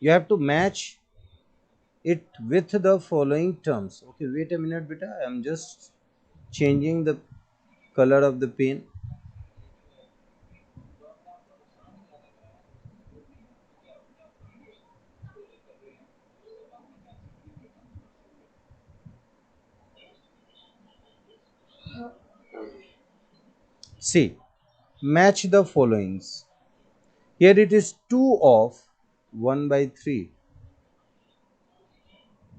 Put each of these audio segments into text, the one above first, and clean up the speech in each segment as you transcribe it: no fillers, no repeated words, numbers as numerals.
you have to match it with the following terms. Okay, wait a minute beta, I am just changing the color of the pen. See, match the followings. Here it is 2 of 1 by 3.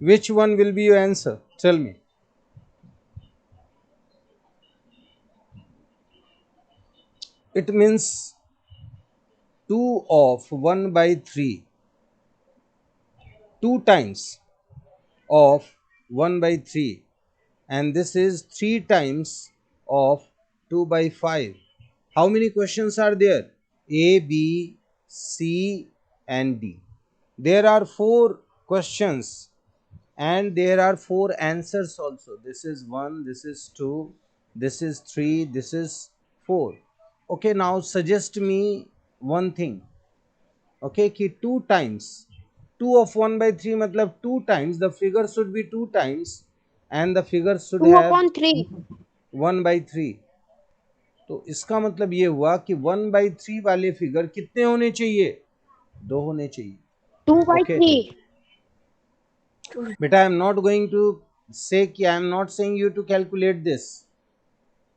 Which one will be your answer? Tell me. It means 2 of 1 by 3. 2 times of 1 by 3. And this is 3 times of 2 by 5. How many questions are there? A, B, C, and D. There are 4 questions and there are 4 answers also. This is 1, this is 2, this is 3, this is 4. Okay, now suggest me one thing. Okay, कि 2 times 2 of 1 by 3 मतलब 2 times, the figure should be 2 times and the figure should 2 have upon 3. 1 by 3. तो इसका मतलब ये हुआ कि 1 by 3 वाले figure कितने होने चाहिए? 2 होने चाहिए. 2 by Okay. 3. But I am not going to say कि I am not saying you to calculate this.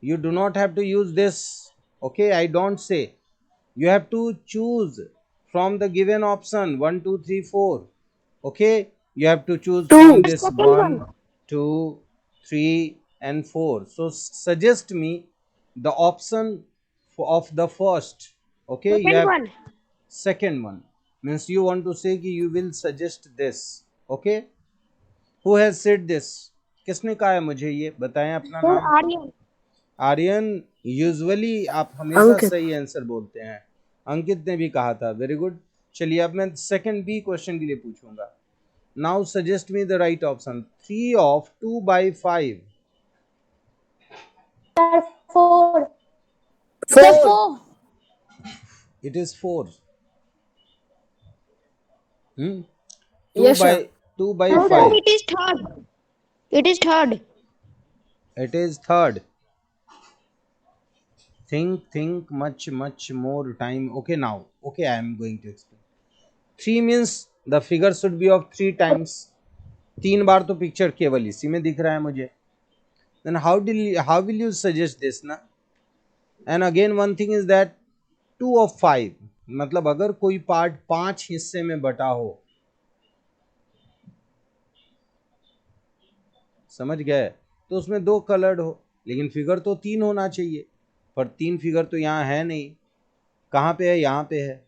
You do not have to use this. Okay, I don't say. You have to choose from the given option 1, 2, 3, 4. Okay, you have to choose from this Second 1, one. 2, 3, and 4. So suggest me the option of the first. Okay, you Second have one. second one. Means you want to say कि you will suggest this. Okay, who has said this? किसने कहा है मुझे ये बताएं अपना Sir, नाम. Aryan. Aryan. Usually आप हमेशा सही आंसर बोलते हैं. अंकित ने भी कहा था. Very good. चलिए अब मैं सेकंड बी क्वेश्चन के लिए पूछूंगा. Now suggest me the right option. 3 of 2 by 5. Sir, 4. Sir, 4. It is 4. 2 Yes, by sir. 2 by Sir, 5. it is third. It is third. It is third. Think much more time. Okay, now. Okay, I am going to explain. 3 means the figure should be of 3 times. 3 बार तो picture केवल इसी में दिख रहा है मुझे. Then how will you suggest this ना? And again one thing is that 2 of 5 मतलब अगर कोई पार्ट 5 हिस्से में बटा हो, समझ गए, तो उसमें 2 कलर्ड हो, लेकिन फिगर तो 3 होना चाहिए, पर 3 फिगर तो यहाँ है नहीं. कहाँ पे है? यहाँ पे है.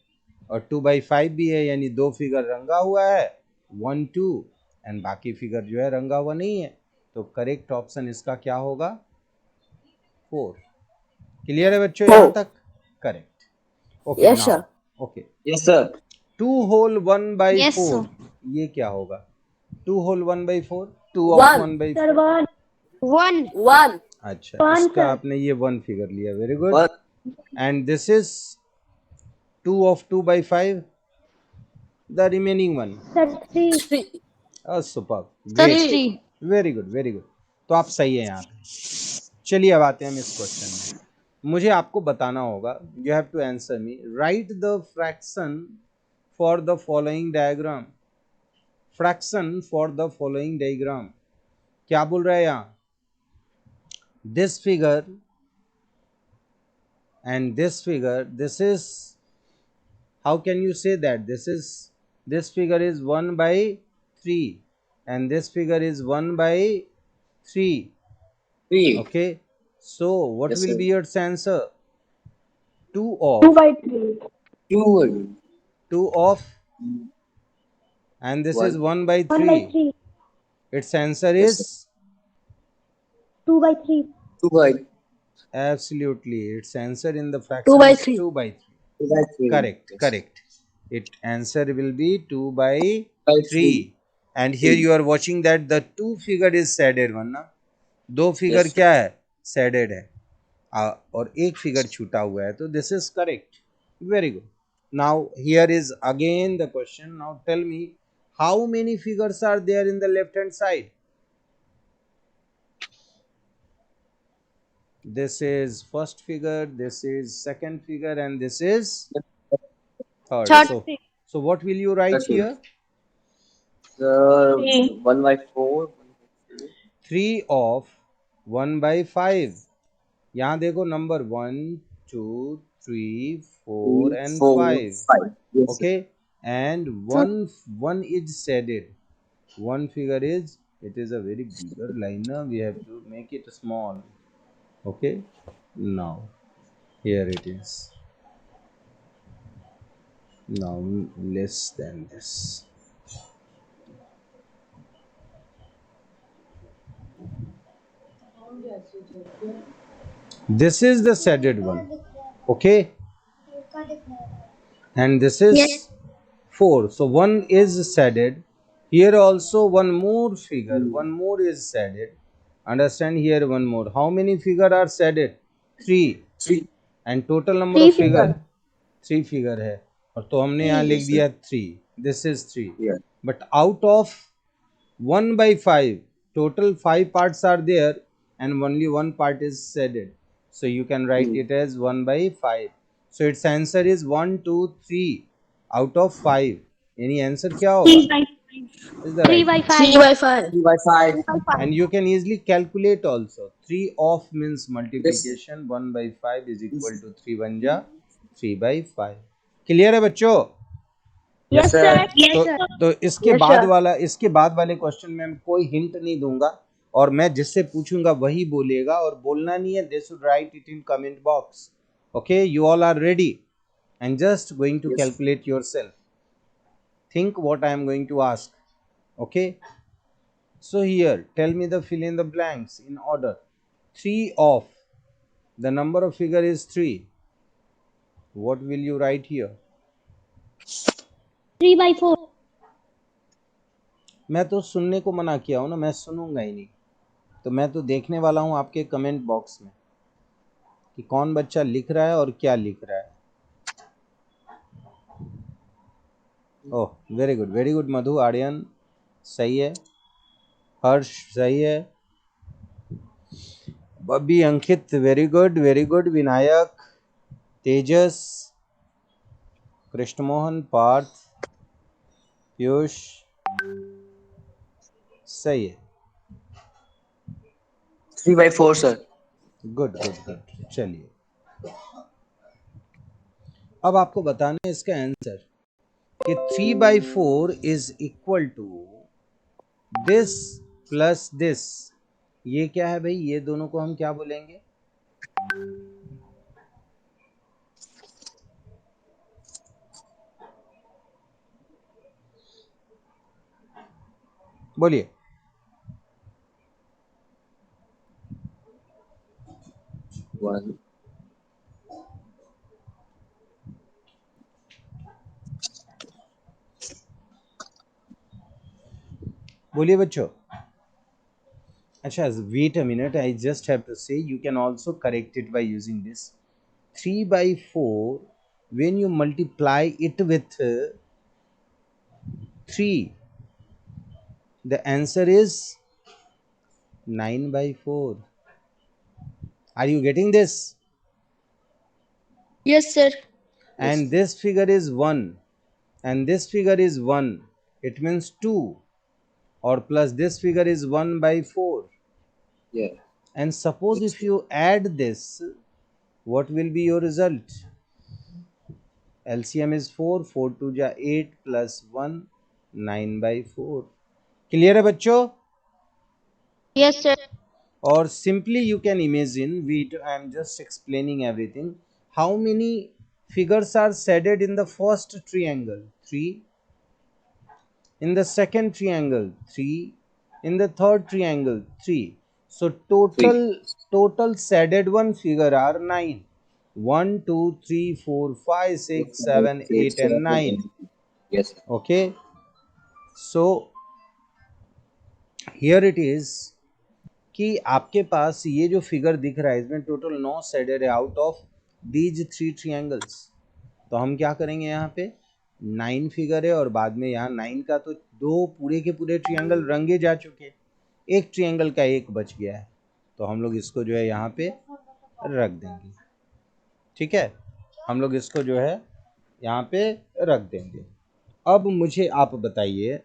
और 2 by 5 भी है, यानी 2 फिगर रंगा हुआ है, 1, 2, एंड बाकी फिगर जो है रंगा हुआ नहीं है. तो करेक्ट ऑप्शन इसका क्या होगा? 4. क्लियर है बच्चों यहाँ तक? Correct. Okay. Yes, sir. Okay. Yes, sir. 2 whole 1 by Yes, 4. sir. ये क्या होगा? 2 whole 1 by 4. 2 of 1. 1 by 4. Sir, 1. 1. 1. अच्छा, 1, इसका sir. आपने ये 1 फिगर लिया. Very good. One. And this is 2 of 2 by 5. The remaining one. Sir, 3. 3. Super. Sir, great. 3. Very good, very good. तो आप सही है यहाँ पे. चलिए अब आते हैं हम इस क्वेश्चन में. मुझे आपको बताना होगा. You have to answer me. Write the fraction for the following diagram. Fraction for the following diagram. क्या बोल रहा है यहाँ? This figure and this figure, this is, how can you say that this figure is 1 by 3 and this figure is 1 by 3. 3. Okay, so what Yes, will sir. be your answer? 2 2 of by 3. 2. 2 of, and this is 1 by 1 by 3. 3. Its answer Yes, is 2 by 3. 2 by absolutely, its answer in the fraction 2 by is 3. 2 by 3. 2 by 3. Correct, Yes. correct. It answer will be 2 by By 3. 3. And here you are watching that the 2 figure is shaded one ना. 2 figure Yes. क्या है? shaded है. और एक figure छूटा हुआ है. तो this is correct. Very good. Now here is again the question. Now tell me, how many figures are there in the left hand side? This is first figure, this is second figure, and this is third. Third. So what will you write Okay. here? Sir, Three. 1 by 4. 3 of 1 by 5. यहाँ देखो number 1, 2, 3, 4 3, and 4, 5. 5. Yes, sir. Okay, and one is shaded. One figure is, it is a very bigger liner. We have to make it small. Okay, now here it is. Now less than this. This is the shaded one. Okay, and this is Yes. 4. So one is shaded. Here also one more figure, one more is shaded. Understand, here one more. How many figure are shaded? 3. 3. And total number Three of figure? figure. 3 figure है, और तो हमने यहाँ लिख Yes, sir. दिया 3. This is 3. Yeah. But out of 1 by 5, total 5 parts are there and only one part is shaded, so you can write it as 1 by 5. So its answer is 1, 2, 3 out of 5. Any answer क्या होगा? 3 by 5. Is the 3 right by answer. 5. 3 by 5. 3 by 5. And you can easily calculate also. 3 of means Yes. multiplication. 1 by 5 is equal to 3 1 ja 3 by 5. Clear है बच्चों? Yes, sir. तो इसके बाद वाले question में मैं कोई हिंट नहीं दूंगा, और मैं जिससे पूछूंगा वही बोलेगा, और बोलना नहीं है. They should write it in comment box. Okay, you all are ready and just going to Yes. calculate yourself. Think what I am going to ask. Okay, so here tell me the fill in the blanks in order. 3 of, the number of figure is 3. What will you write here? 3 by 4. मैं तो सुनने को मना किया हूं ना, मैं सुनूंगा ही नहीं. तो मैं तो देखने वाला हूं आपके कमेंट बॉक्स में कि कौन बच्चा लिख रहा है और क्या लिख रहा है. ओह वेरी गुड मधु, आर्यन सही है, हर्ष सही है, बब्बी, अंकित वेरी गुड, विनायक, तेजस, कृष्णमोहन, पार्थ, पीयूष सही है. 3 by 4, sir. गुड. चलिए, अब आपको बताना है इसका आंसर कि 3 by 4 is equal to this plus this. ये क्या है भाई? ये दोनों को हम क्या बोलेंगे? बोलिए. One. बोलिए बच्चों. अच्छा, wait a minute, I just have to say you can also correct it by using this. 3 by 4, when you multiply it with 3, the answer is 9 by 4. Are you getting this? Yes, sir. And this figure is 1 and this figure is 1, it means 2, or plus this figure is 1 by 4. Yeah. And suppose if you add this, what will be your result? LCM is 4, 4 2 ja 8 plus 1, 9 by 4. Clear है बच्चों? Yes, sir. Or simply you can imagine, I am just explaining everything. How many figures are shaded in the first triangle? 3. In the second triangle, 3. In the third triangle, 3. So total shaded one figure are 9. 1 2 3 4 5 6 7 8 and 9. Yes, sir. Okay, so here it is कि आपके पास ये जो figure दिख रहा है इसमें total 9 shaded है out of these 3 triangles. तो हम क्या करेंगे, यहाँ पे 9 फिगर है और बाद में यहाँ 9 का तो दो पूरे के पूरे ट्रायंगल रंगे जा चुके, एक ट्रायंगल का एक बच गया है, तो हम लोग इसको जो है यहाँ पे रख देंगे। ठीक है, हम लोग इसको जो है यहाँ पे रख देंगे। अब मुझे आप बताइए,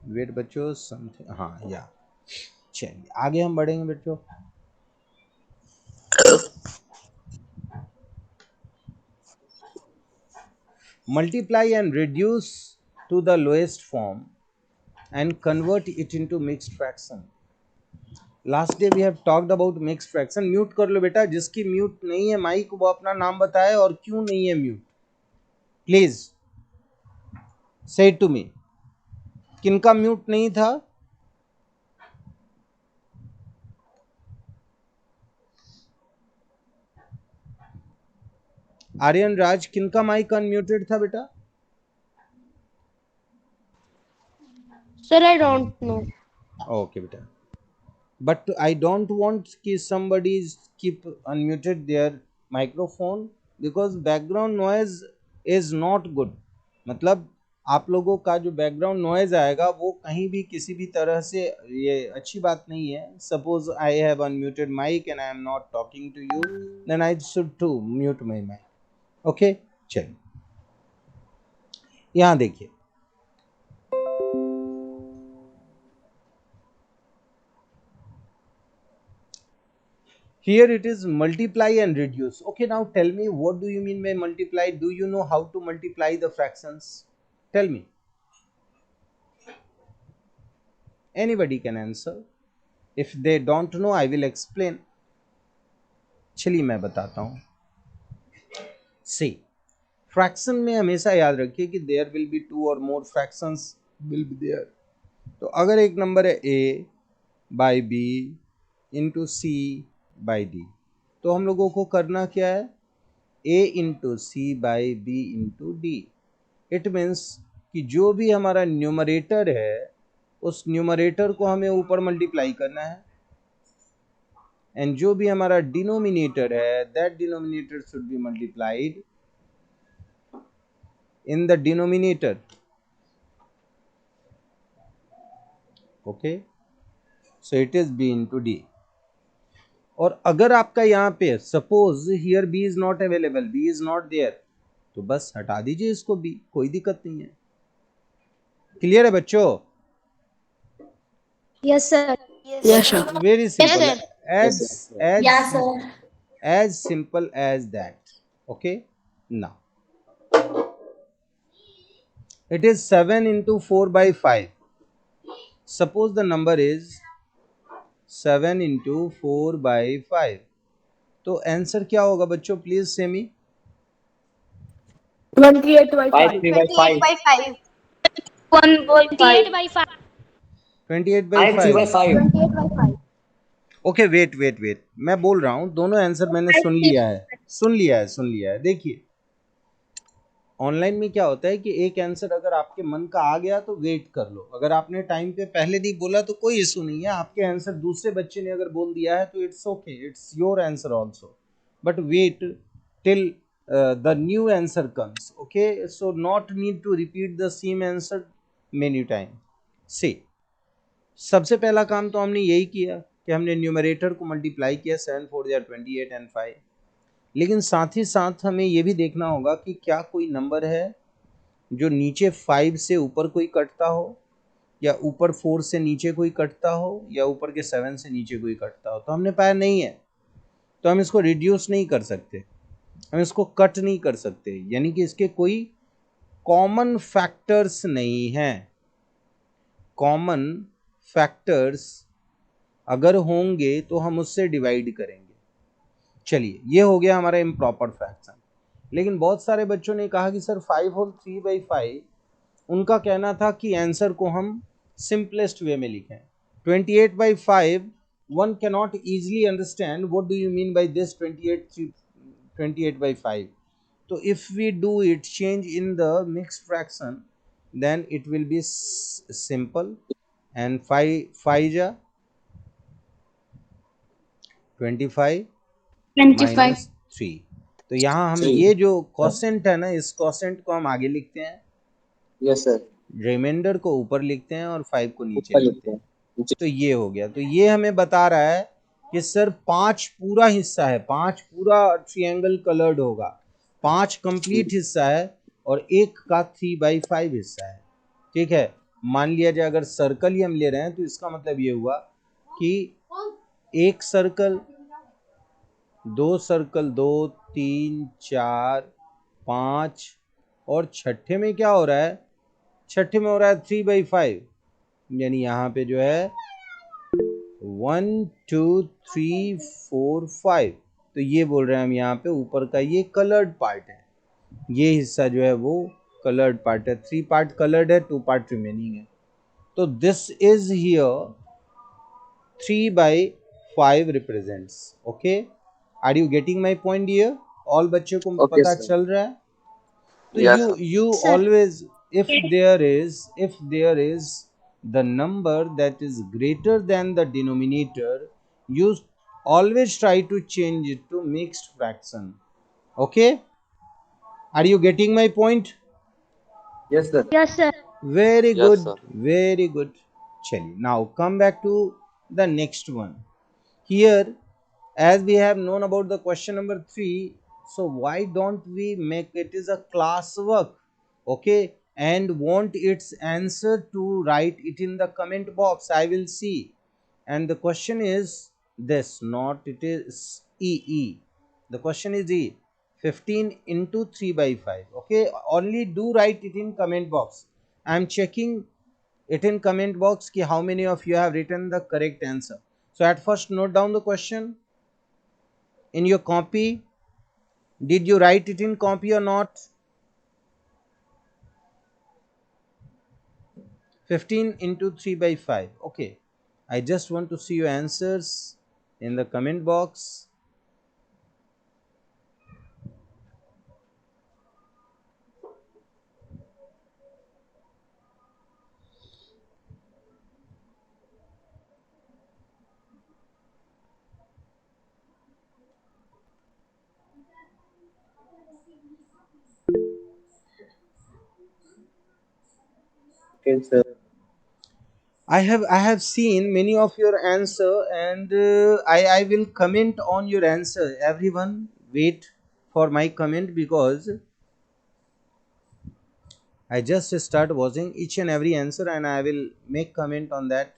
वेट बच्चों, समथिंग, हाँ या, चलिए आगे हम बढ़ेंगे बच्चों। Multiply and reduce to the lowest form and convert it into mixed fraction. Last day we have talked about mixed fraction. Mute कर लो बेटा, जिसकी म्यूट नहीं है माइक वो अपना नाम बताए और क्यों नहीं है म्यूट, प्लीज से टू मी। किनका म्यूट नहीं था? आर्यन राज, किनका माइक अनम्यूटेड था बेटा? Sir, I don't know. Okay बेटा, but I don't want कि somebody keep unmuted their microphone because background noise is not good. मतलब आप लोगों का जो बैकग्राउंड नॉइज आएगा वो कहीं भी किसी भी तरह से ये अच्छी बात नहीं है। Suppose I have unmuted mic and I am not talking to you, then I should to mute my mic. Okay, चलिए यहाँ देखिए, here it is multiply and reduce. Okay, now tell me, what do you mean by multiply? Do you know how to multiply the fractions? Tell me. Anybody can answer. If they don't know, I will explain. चलिए मैं बताता हूँ। See, fraction में हमेशा याद रखिए कि there will be two और more fractions will be there. तो अगर एक नंबर है a by B into C by D, तो हम लोगों को करना क्या है, a into C by B into D. It means कि जो भी हमारा न्यूमरेटर है उस न्यूमरेटर को हमें ऊपर मल्टीप्लाई करना है, एंड जो भी हमारा डिनोमिनेटर है that denominator should be multiplied in the denominator. Okay, so it is b into D. और अगर आपका यहाँ पे suppose here b is not available, b is not there, तो बस हटा दीजिए इसको b, कोई दिक्कत नहीं है। क्लियर है बच्चों? Yes, sir. Yes, sir. Very Yes, simple, sir. Yes, as sir. as Yeah, sir. as simple as that. Okay, now it is 7 into 4 by 5. Suppose the number is 7 into 4 by 5, तो answer क्या होगा बच्चों, please से मी? 28 by 5 5. 3 by 5. 5. 1 by 28 by 5. 28 by 5 3 by 5। 5. 28 by 5. Okay, wait, मैं बोल रहा हूं, दोनों आंसर मैंने सुन लिया है। देखिए ऑनलाइन में क्या होता है कि एक आंसर अगर आपके मन का आ गया तो वेट कर लो, अगर आपने टाइम पे पहले नहीं बोला तो कोई इशू नहीं है, आपके आंसर दूसरे बच्चे ने अगर बोल दिया है तो it's okay, it's your answer also, but wait till the new answer comes. Okay, so not need to repeat the same answer many time. See, सबसे पहला काम तो हमने यही किया कि हमने न्यूमरेटर को मल्टीप्लाई किया, 7 4 28 एंड 5, लेकिन साथ ही साथ हमें ये भी देखना होगा कि क्या कोई नंबर है जो नीचे 5 से ऊपर कोई कटता हो, या ऊपर 4 से नीचे कोई कटता हो, या ऊपर के 7 से नीचे कोई कटता हो। तो हमने पाया नहीं है, तो हम इसको रिड्यूस नहीं कर सकते, हम इसको कट नहीं कर सकते, यानी कि इसके कोई कॉमन फैक्टर्स नहीं हैं। कॉमन फैक्टर्स अगर होंगे तो हम उससे डिवाइड करेंगे। चलिए, ये हो गया हमारा इम्प्रॉपर फ्रैक्शन। लेकिन बहुत सारे बच्चों ने कहा कि सर 5 होल 3 बाई 5, उनका कहना था कि आंसर को हम सिंपलेस्ट वे में लिखें। 28 by 5, one cannot easily understand what do you mean by this 28 by 5. So if we do it change in the mixed fraction, then it will be simple, and 5 ja 25 25. -3। तो यहाँ हम 3. ये जो quotient है ना, इस क्वोशेंट को हम आगे लिखते हैं, Yes, sir. रिमाइंडर को ऊपर लिखते हैं और 5 को नीचे ऊपर लिखते लिखते हैं। हैं जी. तो ये हो गया। तो ये हमें बता रहा है कि सर 5 पूरा हिस्सा है, 5 पूरा ट्रायंगल कलर्ड होगा, 5 कंप्लीट हिस्सा है और एक का 3/5 हिस्सा है। ठीक है, मान लिया जाए अगर सर्कल ही हम ले रहे हैं तो इसका मतलब ये हुआ कि एक सर्कल, दो सर्कल, 2 3 4 5, और छठे में क्या हो रहा है, छठे में हो रहा है 3/5, यानी यहाँ पे जो है 1 2 3 4 5। तो ये बोल रहे हैं हम यहाँ पे ऊपर का ये कलर्ड पार्ट है, ये हिस्सा जो है वो कलर्ड पार्ट है। 3 पार्ट कलर्ड है, 2 पार्ट रिमेनिंग है। तो this is here 3/5 represents. Okay, are you getting my point here? All बच्चों को Okay, पता sir. चल रहा है? तो Yes, sir. you Sir. always, if there is the number that is greater than the denominator, you always try to change it to mixed fraction. Okay, are you getting my point? Yes, sir. Yes, sir. Very Yes, good, sir. very good. चलिए, now come back to the next one. Here, as we have known about the question number 3, so why don't we make it is a class work? Okay, and want its answer to write it in the comment box. I will see. And the question is this, not it is e. The question is e, 15 into 3/5. Okay, only do write it in comment box. I am checking it in comment box ki how many of you have written the correct answer. So at first note down the question in your copy. Did you write it in copy or not? 15 into 3/5. Okay, I just want to see your answers in the comment box. Okay, sir. I have seen many of your answer, and I will comment on your answer. Everyone wait for my comment, because I just start watching each and every answer and I will make comment on that.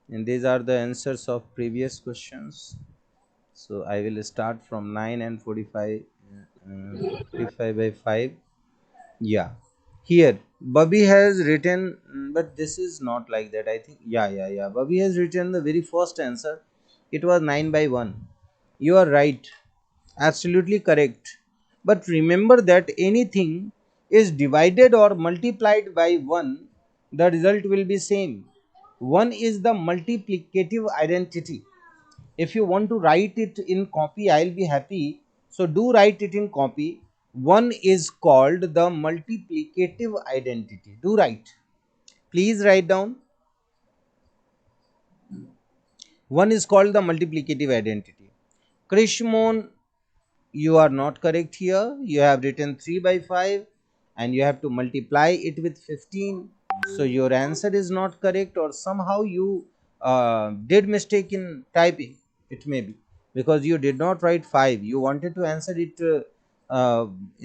And these are the answers of previous questions. So I will start from 9 and 45, 45/5. Yeah, here Bubby has written, but this is not like that, I think. Yeah, Bubby has written the very first answer. It was 9/1. You are right, absolutely correct. But remember that anything is divided or multiplied by 1, the result will be same. 1 is the multiplicative identity. If you want to write it in copy, I'll be happy. So do write it in copy. 1 is called the multiplicative identity. Do write. Please write down. 1 is called the multiplicative identity. Krishmon, you are not correct here. You have written 3/5 and you have to multiply it with 15. So your answer is not correct, or somehow you did mistake in typing. It may be because you did not write 5. You wanted to answer it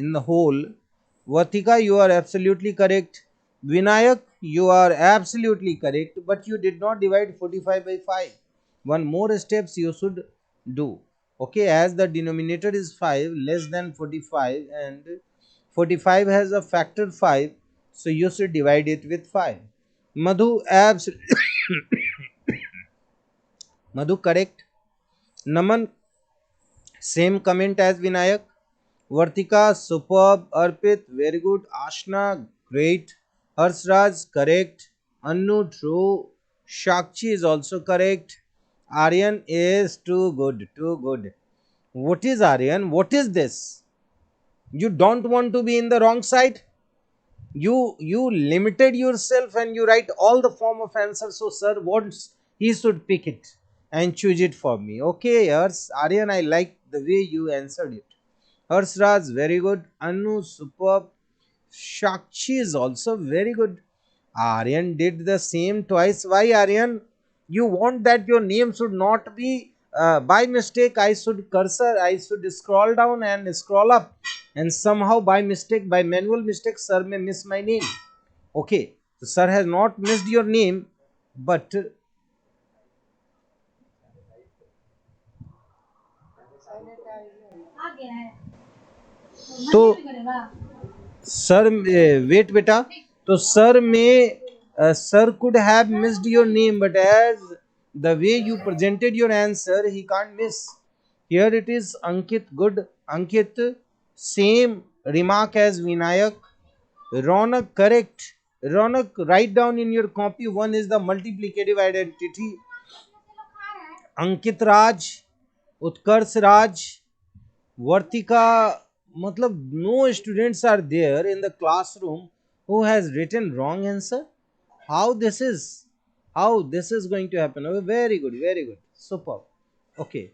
in the whole. Vatika, you are absolutely correct. Vinayak, you are absolutely correct, but you did not divide 45 by 5. One more steps you should do. Okay, as the denominator is 5 less than 45 and 45 has a factor 5, so you should divide it with 5. Madhu, Madhu, correct. Naman, same comment as Vinayak. Vartika, superb. Arpit, very good. Ashna, great. Harsraj, correct. Annu, true. Shakchi is also correct. Aryan is too good, too good. What is Aryan? What is this? You don't want to be in the wrong side? You limited yourself and you write all the form of answer. So sir wants he should pick it. and choose it for me. Okay, Hers, Aryan, I like the way you answered it. Harsraj, very good. Anu, superb. Shakshi is also very good. Aryan did the same twice. Why, Aryan? You want that your name should not be by mistake. I should cursor, I should scroll down and scroll up, and somehow by mistake, by manual mistake, sir may miss my name. Okay, so sir has not missed your name, but तो sir wait बेटा तो sir में sir could have missed your name, but as the way you presented your answer, he can't miss. Here it is, Ankit. Good, Ankit. Same remark as Vinayak. Ronak, correct. Ronak, write down in your copy. One is the multiplicative identity. Ankit Raj, Utkarsh Raj, Vartika, matlab no students are there in the classroom who has written wrong answer. How this is? How this is going to happen? Oh, very good, very good, superb. Okay,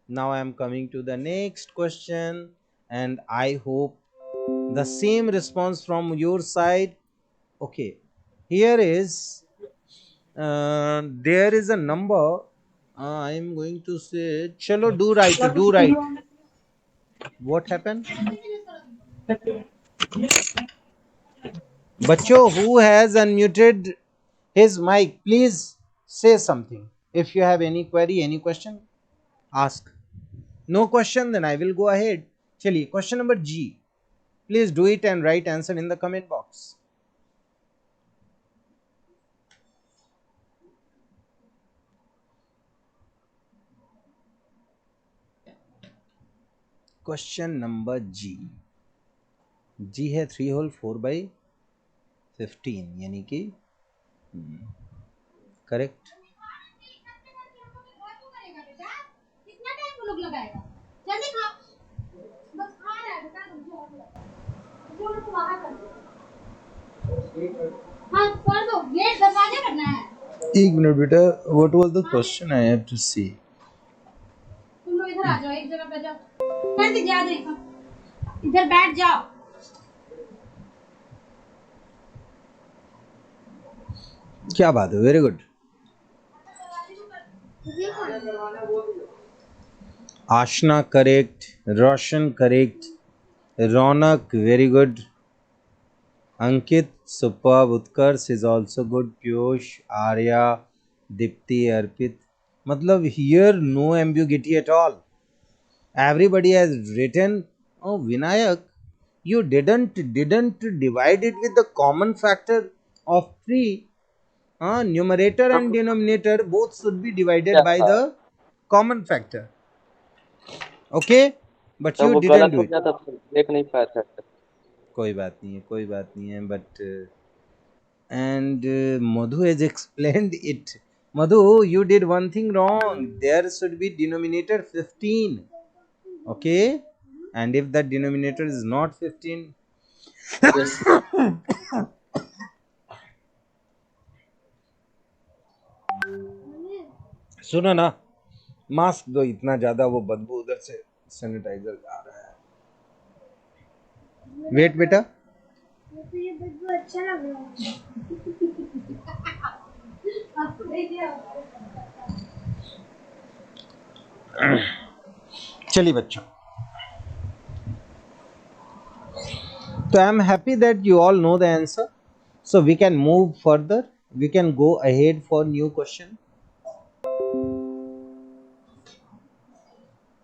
now I am coming to the next question, and I hope the same response from your side. Okay, here is there is a number. I am going to say, chalo, do right, do right. What happened? Bacho, who has unmuted his mic, please say something. If you have any query, any question, ask. No question, then I will go ahead. Chaliye, question number G. Please do it and write answer in the comment box. Question number G. G है 3 whole 4 by 15 यानी कि correct. एक minute बेटा, what was the question? I have to see. तुम लोग इधर आ जाओ, एक जगह पे जाओ, कर दीजिए, आ जाइए, इधर बैठ जाओ. क्या बात है, very good. Aashna correct, Roshan correct, Raunak very good, Ankit superb, Utkarsh is also good, Piyush, Arya, Deepti, Arpit. मतलब here no ambiguity at all. Everybody has written. Oh, Vinayak, you didn't divide it with the common factor of 3. Numerator and denominator both should be divided by the common factor. Okay, but तो you वो didn't गलत do हो it. गया तो फिर देख नहीं पाया था. कोई बात नहीं है, कोई बात नहीं है, but and Madhu has explained it. Madhu, you did one thing wrong. There should be denominator 15. Okay, and if that denominator is not 15, Yes. सुनो ना, मास्क दो, इतना ज्यादा वो बदबू उधर से सैनिटाइजर आ रहा है. वेट बेटा, तो ये बदबू अच्छा लग रहा है. आपको देखिए, चलिए बच्चों. So I am happy that you all know the answer. So we can move further. We can go ahead for new question.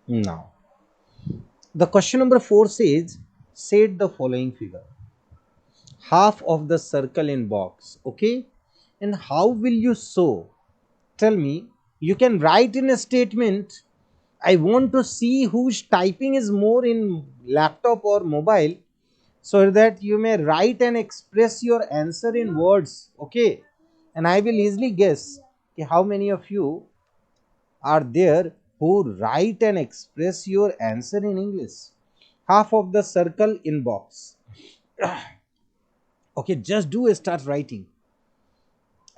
Now, the question number 4 says, set the following figure. Half of the circle in box. Okay. And how will you show? Tell me. You can write in a statement. I want to see whose typing is more in laptop or mobile, so that you may write and express your answer in words. Okay, and I will easily guess how many of you are there who write and express your answer in English. Half of the circle in box. Okay, just do start writing.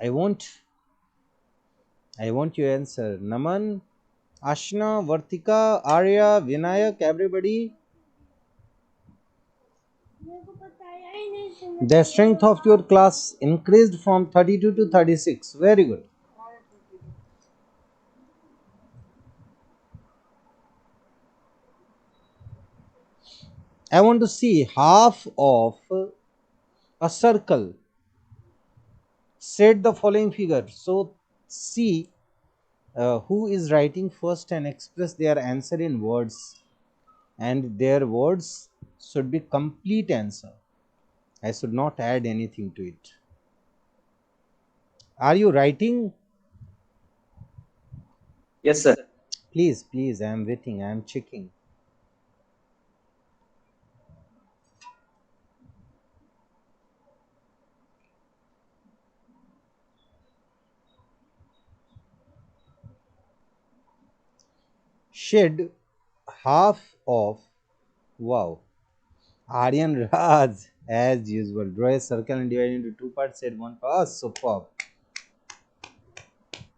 I want I want your answer. Naman, Ashna, Vartika, Arya, Vinayak, everybody. The strength of your class increased from 32 to 36. Very good. I want to see half of a circle. Set the following figure. So, see who is writing first and express their answer in words, and their words should be complete answer. I should not add anything to it. Are you writing? Yes, sir. Please, please, I am waiting, I am checking. Shed half of, wow, Aryan Raj, as usual. Draw a circle and divide into two parts. Said one part. Oh, superb.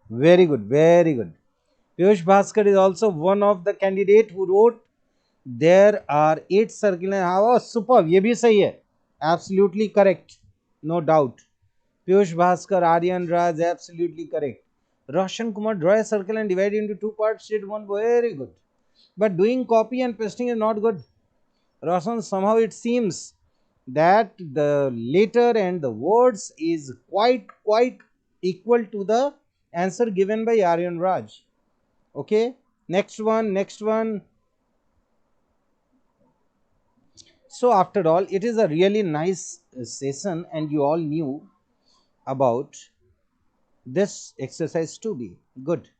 Very good, very good. Piyush Bhaskar is also one of the candidate who wrote there are 8 circle and half. Oh, superb. ये भी सही है. Absolutely correct. No doubt. Piyush Bhaskar, Aryan Raj, absolutely correct. Roshan Kumar, draw a circle and divide into two parts. Did one. Very good. But doing copy and pasting is not good. Roshan, somehow it seems that the letter and the words is quite equal to the answer given by Aryan Raj. Okay, next one, next one. So after all, it is a really nice session, and you all knew about this exercise to be good.